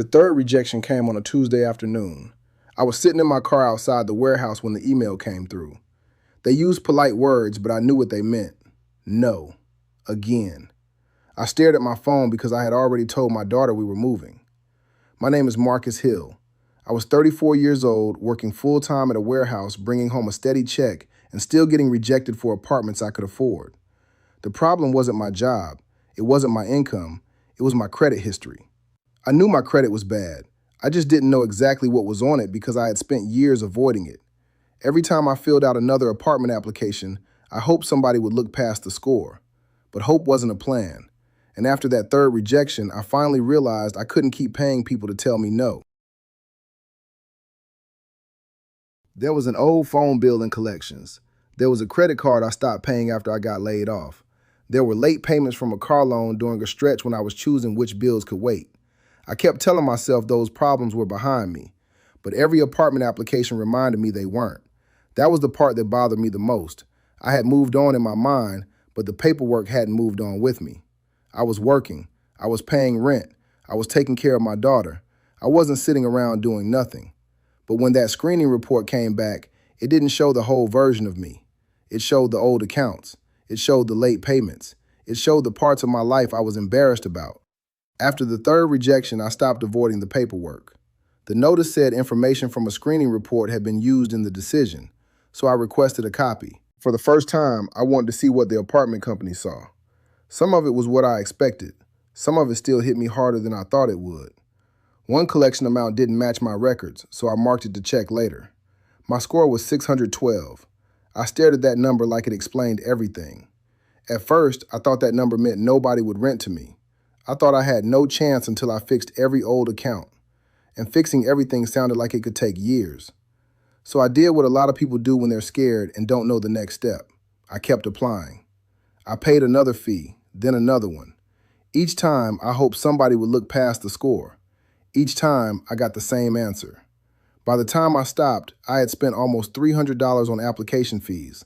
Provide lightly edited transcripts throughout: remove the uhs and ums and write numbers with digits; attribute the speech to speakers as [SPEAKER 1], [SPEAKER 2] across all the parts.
[SPEAKER 1] The third rejection came on a Tuesday afternoon. I was sitting in my car outside the warehouse when the email came through. They used polite words, but I knew what they meant. No. Again. I stared at my phone because I had already told my daughter we were moving. My name is Marcus Hill. I was 34 years old, working full-time at a warehouse, bringing home a steady check, and still getting rejected for apartments I could afford. The problem wasn't my job. It wasn't my income. It was my credit history. I knew my credit was bad. I just didn't know exactly what was on it because I had spent years avoiding it. Every time I filled out another apartment application, I hoped somebody would look past the score. But hope wasn't a plan. And after that third rejection, I finally realized I couldn't keep paying people to tell me no. There was an old phone bill in collections. There was a credit card I stopped paying after I got laid off. There were late payments from a car loan during a stretch when I was choosing which bills could wait. I kept telling myself those problems were behind me, but every apartment application reminded me they weren't. That was the part that bothered me the most. I had moved on in my mind, but the paperwork hadn't moved on with me. I was working. I was paying rent. I was taking care of my daughter. I wasn't sitting around doing nothing. But when that screening report came back, it didn't show the whole version of me. It showed the old accounts. It showed the late payments. It showed the parts of my life I was embarrassed about. After the third rejection, I stopped avoiding the paperwork. The notice said information from a screening report had been used in the decision, so I requested a copy. For the first time, I wanted to see what the apartment company saw. Some of it was what I expected. Some of it still hit me harder than I thought it would. One collection amount didn't match my records, so I marked it to check later. My score was 612. I stared at that number like it explained everything. At first, I thought that number meant nobody would rent to me. I thought I had no chance until I fixed every old account. And fixing everything sounded like it could take years. So I did what a lot of people do when they're scared and don't know the next step. I kept applying. I paid another fee, then another one. Each time, I hoped somebody would look past the score. Each time, I got the same answer. By the time I stopped, I had spent almost $300 on application fees.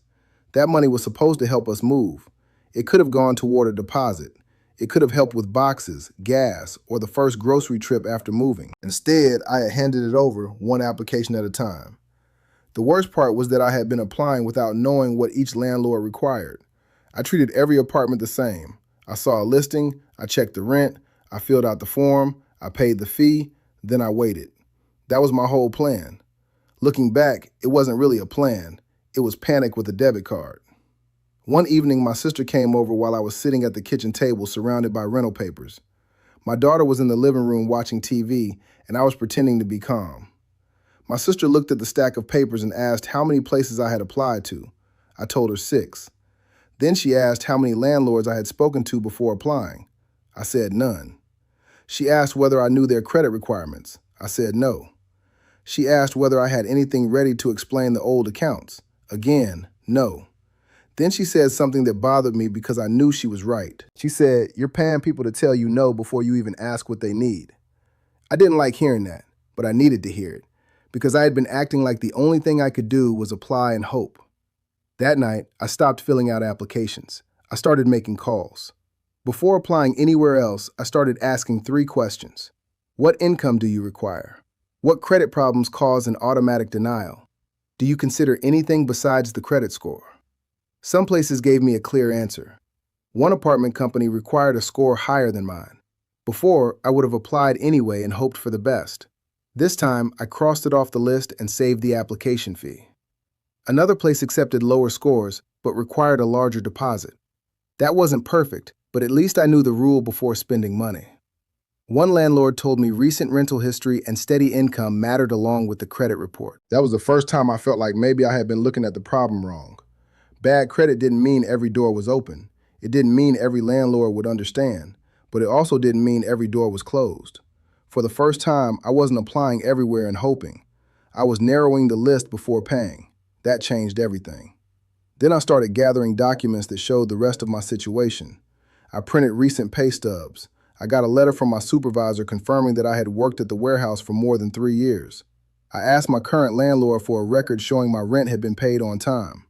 [SPEAKER 1] That money was supposed to help us move. It could have gone toward a deposit. It could have helped with boxes, gas, or the first grocery trip after moving. Instead, I had handed it over one application at a time. The worst part was that I had been applying without knowing what each landlord required. I treated every apartment the same. I saw a listing, I checked the rent, I filled out the form, I paid the fee, then I waited. That was my whole plan. Looking back, it wasn't really a plan. It was panic with a debit card. One evening, my sister came over while I was sitting at the kitchen table surrounded by rental papers. My daughter was in the living room watching TV, and I was pretending to be calm. My sister looked at the stack of papers and asked how many places I had applied to. I told her 6. Then she asked how many landlords I had spoken to before applying. I said none. She asked whether I knew their credit requirements. I said no. She asked whether I had anything ready to explain the old accounts. Again, no. Then she said something that bothered me because I knew she was right. She said, "You're paying people to tell you no before you even ask what they need." I didn't like hearing that, but I needed to hear it because I had been acting like the only thing I could do was apply and hope. That night, I stopped filling out applications. I started making calls. Before applying anywhere else, I started asking 3 questions. What income do you require? What credit problems cause an automatic denial? Do you consider anything besides the credit score? Some places gave me a clear answer. One apartment company required a score higher than mine. Before, I would have applied anyway and hoped for the best. This time, I crossed it off the list and saved the application fee. Another place accepted lower scores, but required a larger deposit. That wasn't perfect, but at least I knew the rule before spending money. One landlord told me recent rental history and steady income mattered along with the credit report. That was the first time I felt like maybe I had been looking at the problem wrong. Bad credit didn't mean every door was open. It didn't mean every landlord would understand, but it also didn't mean every door was closed. For the first time, I wasn't applying everywhere and hoping. I was narrowing the list before paying. That changed everything. Then I started gathering documents that showed the rest of my situation. I printed recent pay stubs. I got a letter from my supervisor confirming that I had worked at the warehouse for more than 3 years. I asked my current landlord for a record showing my rent had been paid on time.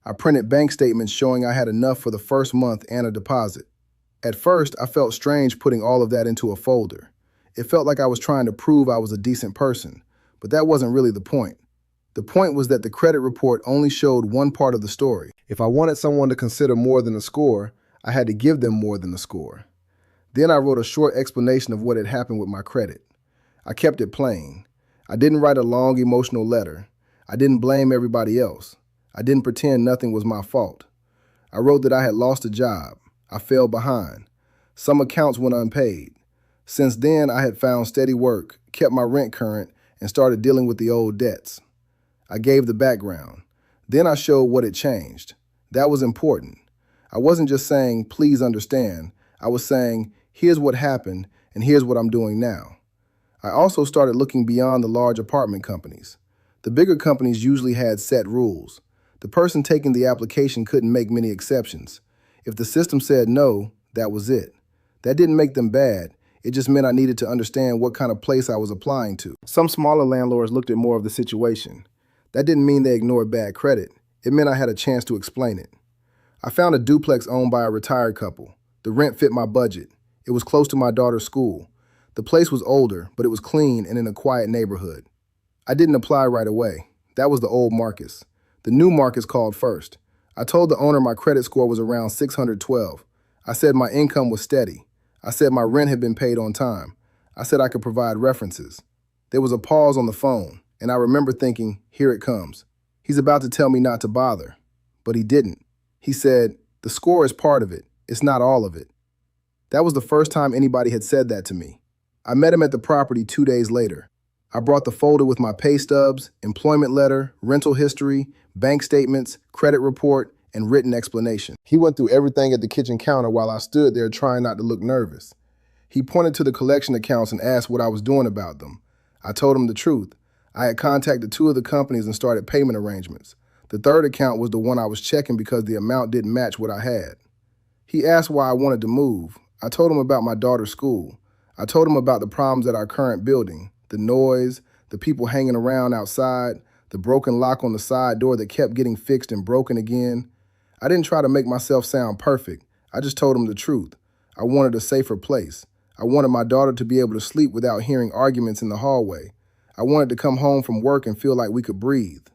[SPEAKER 1] I printed bank statements showing I had enough for the first month and a deposit. At first, I felt strange putting all of that into a folder. It felt like I was trying to prove I was a decent person, but that wasn't really the point. The point was that the credit report only showed one part of the story. If I wanted someone to consider more than a score, I had to give them more than a score. Then I wrote a short explanation of what had happened with my credit. I kept it plain. I didn't write a long emotional letter. I didn't blame everybody else. I didn't pretend nothing was my fault. I wrote that I had lost a job. I fell behind. Some accounts went unpaid. Since then, I had found steady work, kept my rent current, and started dealing with the old debts. I gave the background. Then I showed what had changed. That was important. I wasn't just saying, please understand. I was saying, here's what happened, and here's what I'm doing now. I also started looking beyond the large apartment companies. The bigger companies usually had set rules. The person taking the application couldn't make many exceptions. If the system said no, that was it. That didn't make them bad. It just meant I needed to understand what kind of place I was applying to. Some smaller landlords looked at more of the situation. That didn't mean they ignored bad credit. It meant I had a chance to explain it. I found a duplex owned by a retired couple. The rent fit my budget. It was close to my daughter's school. The place was older, but it was clean and in a quiet neighborhood. I didn't apply right away. That was the old Marcus. The new Marcus called first. I told the owner my credit score was around 612. I said my income was steady. I said my rent had been paid on time. I said I could provide references. There was a pause on the phone, and I remember thinking, here it comes. He's about to tell me not to bother. But he didn't. He said, the score is part of it. It's not all of it. That was the first time anybody had said that to me. I met him at the property 2 days later. I brought the folder with my pay stubs, employment letter, rental history, bank statements, credit report, and written explanation. He went through everything at the kitchen counter while I stood there trying not to look nervous. He pointed to the collection accounts and asked what I was doing about them. I told him the truth. I had contacted 2 of the companies and started payment arrangements. The third account was the one I was checking because the amount didn't match what I had. He asked why I wanted to move. I told him about my daughter's school. I told him about the problems at our current building, the noise, the people hanging around outside, the broken lock on the side door that kept getting fixed and broken again. I didn't try to make myself sound perfect. I just told him the truth. I wanted a safer place. I wanted my daughter to be able to sleep without hearing arguments in the hallway. I wanted to come home from work and feel like we could breathe.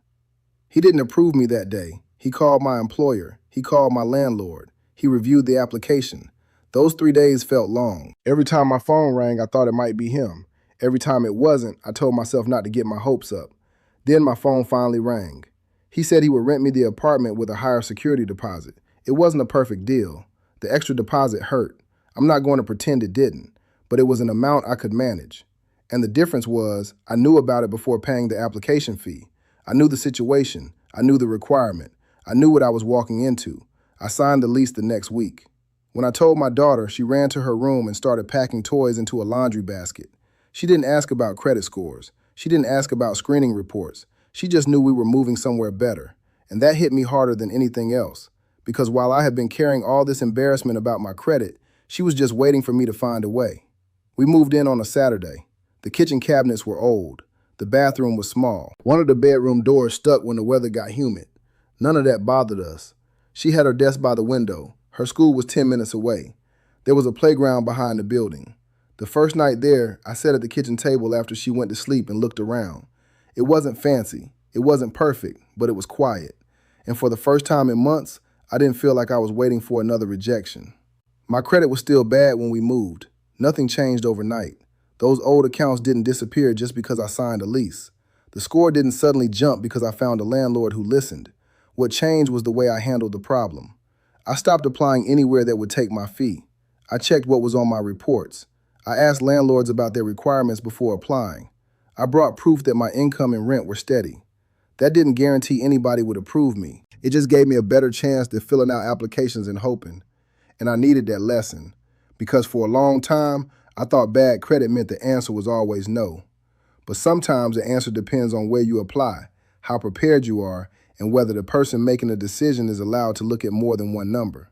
[SPEAKER 1] He didn't approve me that day. He called my employer. He called my landlord. He reviewed the application. Those 3 days felt long. Every time my phone rang, I thought it might be him. Every time it wasn't, I told myself not to get my hopes up. Then my phone finally rang. He said he would rent me the apartment with a higher security deposit. It wasn't a perfect deal. The extra deposit hurt. I'm not going to pretend it didn't, but it was an amount I could manage. And the difference was, I knew about it before paying the application fee. I knew the situation. I knew the requirement. I knew what I was walking into. I signed the lease the next week. When I told my daughter, she ran to her room and started packing toys into a laundry basket. She didn't ask about credit scores. She didn't ask about screening reports. She just knew we were moving somewhere better. And that hit me harder than anything else. Because while I had been carrying all this embarrassment about my credit, she was just waiting for me to find a way. We moved in on a Saturday. The kitchen cabinets were old. The bathroom was small. One of the bedroom doors stuck when the weather got humid. None of that bothered us. She had her desk by the window. Her school was 10 minutes away. There was a playground behind the building. The first night there, I sat at the kitchen table after she went to sleep and looked around. It wasn't fancy. It wasn't perfect, but it was quiet. And for the first time in months, I didn't feel like I was waiting for another rejection. My credit was still bad when we moved. Nothing changed overnight. Those old accounts didn't disappear just because I signed a lease. The score didn't suddenly jump because I found a landlord who listened. What changed was the way I handled the problem. I stopped applying anywhere that would take my fee. I checked what was on my reports. I asked landlords about their requirements before applying. I brought proof that my income and rent were steady. That didn't guarantee anybody would approve me. It just gave me a better chance than filling out applications and hoping. And I needed that lesson. Because for a long time, I thought bad credit meant the answer was always no. But sometimes the answer depends on where you apply, how prepared you are, and whether the person making the decision is allowed to look at more than one number.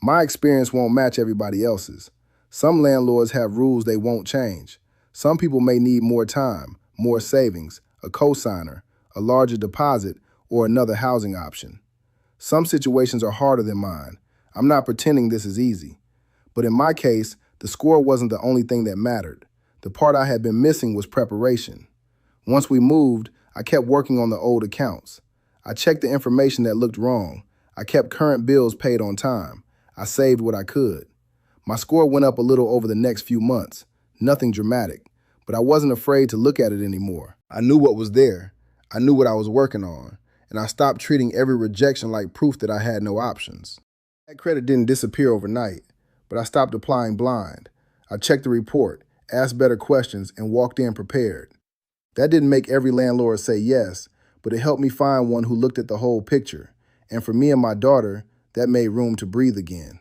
[SPEAKER 1] My experience won't match everybody else's. Some landlords have rules they won't change. Some people may need more time, more savings, a cosigner, a larger deposit, or another housing option. Some situations are harder than mine. I'm not pretending this is easy. But in my case, the score wasn't the only thing that mattered. The part I had been missing was preparation. Once we moved, I kept working on the old accounts. I checked the information that looked wrong. I kept current bills paid on time. I saved what I could. My score went up a little over the next few months. Nothing dramatic, but I wasn't afraid to look at it anymore. I knew what was there. I knew what I was working on, and I stopped treating every rejection like proof that I had no options. That credit didn't disappear overnight, but I stopped applying blind. I checked the report, asked better questions, and walked in prepared. That didn't make every landlord say yes, but it helped me find one who looked at the whole picture. And for me and my daughter, that made room to breathe again.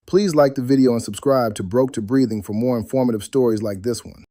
[SPEAKER 1] Please like the video and subscribe to Broke to Breathing for more informative stories like this one.